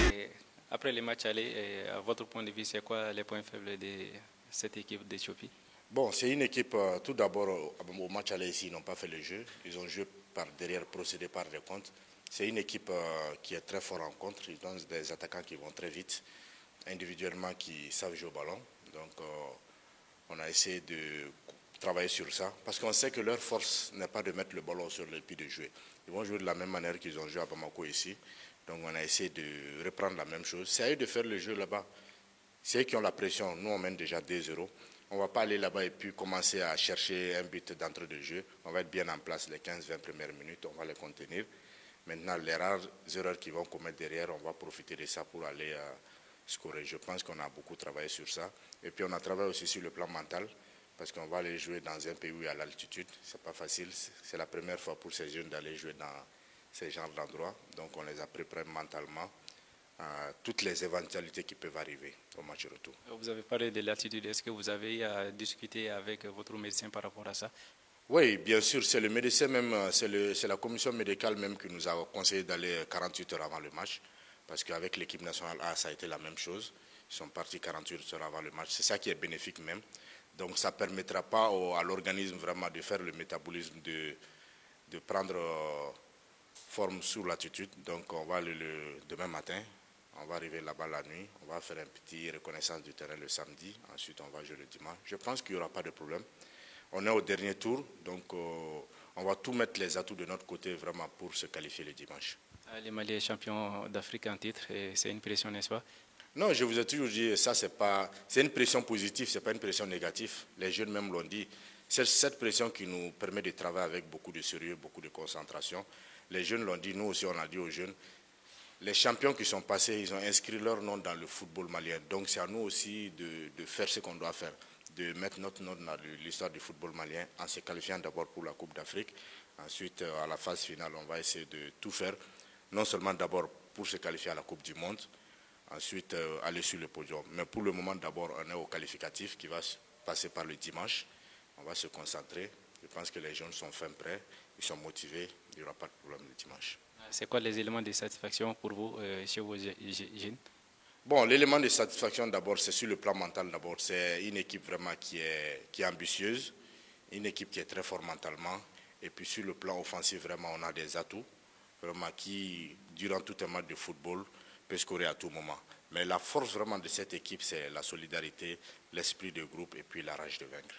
Et après les matchs allés, à votre point de vue, c'est quoi les points faibles de cette équipe d'Éthiopie? Bon, c'est une équipe, tout d'abord, au match aller ici, ils n'ont pas fait le jeu. Ils ont joué par derrière, procédé par des comptes. C'est une équipe qui est très forte en contre. Ils ont des attaquants qui vont très vite, individuellement, qui savent jouer au ballon. Donc, on a essayé de travailler sur ça, parce qu'on sait que leur force n'est pas de mettre le ballon sur le pied de jouer. Ils vont jouer de la même manière qu'ils ont joué à Bamako ici. Donc, on a essayé de reprendre la même chose. C'est à eux de faire le jeu là-bas. C'est eux qui ont la pression. Nous, on mène déjà 2-0. On ne va pas aller là-bas et puis commencer à chercher un but d'entrée de jeu. On va être bien en place les 15-20 premières minutes. On va les contenir. Maintenant, les rares erreurs qu'ils vont commettre derrière, on va profiter de ça pour aller scorer. Je pense qu'on a beaucoup travaillé sur ça. Et puis, on a travaillé aussi sur le plan mental, parce qu'on va aller jouer dans un pays où il y a l'altitude. Ce n'est pas facile. C'est la première fois pour ces jeunes d'aller jouer dans ces genres d'endroits. Donc, on les a préparés mentalement à toutes les éventualités qui peuvent arriver au match retour. Vous avez parlé de l'altitude. Est-ce que vous avez discuté avec votre médecin par rapport à ça? Oui, bien sûr, c'est le médecin même, c'est la commission médicale même qui nous a conseillé d'aller 48 heures avant le match, parce qu'avec l'équipe nationale A, ça a été la même chose. Ils sont partis 48 heures avant le match. C'est ça qui est bénéfique même. Donc ça ne permettra pas à l'organisme vraiment de faire le métabolisme, de prendre forme sous l'altitude. Donc on va aller demain matin, on va arriver là-bas la nuit, on va faire une petite reconnaissance du terrain le samedi, ensuite on va jouer le dimanche. Je pense qu'il n'y aura pas de problème. On est au dernier tour, donc on va tout mettre les atouts de notre côté vraiment pour se qualifier le dimanche. Les Maliens champions d'Afrique en titre, c'est une pression, n'est-ce pas? Non, je vous ai toujours dit, ça c'est une pression positive, ce n'est pas une pression négative. Les jeunes même l'ont dit. C'est cette pression qui nous permet de travailler avec beaucoup de sérieux, beaucoup de concentration. Les jeunes l'ont dit, nous aussi on a dit aux jeunes. Les champions qui sont passés, ils ont inscrit leur nom dans le football malien. Donc c'est à nous aussi de faire ce qu'on doit faire, de mettre notre nom dans l'histoire du football malien en se qualifiant d'abord pour la Coupe d'Afrique. Ensuite, à la phase finale, on va essayer de tout faire, non seulement d'abord pour se qualifier à la Coupe du Monde, ensuite aller sur le podium. Mais pour le moment, d'abord, on est au qualificatif qui va passer par le dimanche. On va se concentrer. Je pense que les jeunes sont fin prêts, ils sont motivés, il n'y aura pas de problème le dimanche. C'est quoi les éléments de satisfaction pour vous chez vos jeunes? Bon, l'élément de satisfaction d'abord, c'est sur le plan mental d'abord. C'est une équipe vraiment qui est ambitieuse, une équipe qui est très forte mentalement. Et puis sur le plan offensif, vraiment, on a des atouts, vraiment qui, durant tout un match de football, peut scorer à tout moment. Mais la force vraiment de cette équipe, c'est la solidarité, l'esprit de groupe et puis la rage de vaincre.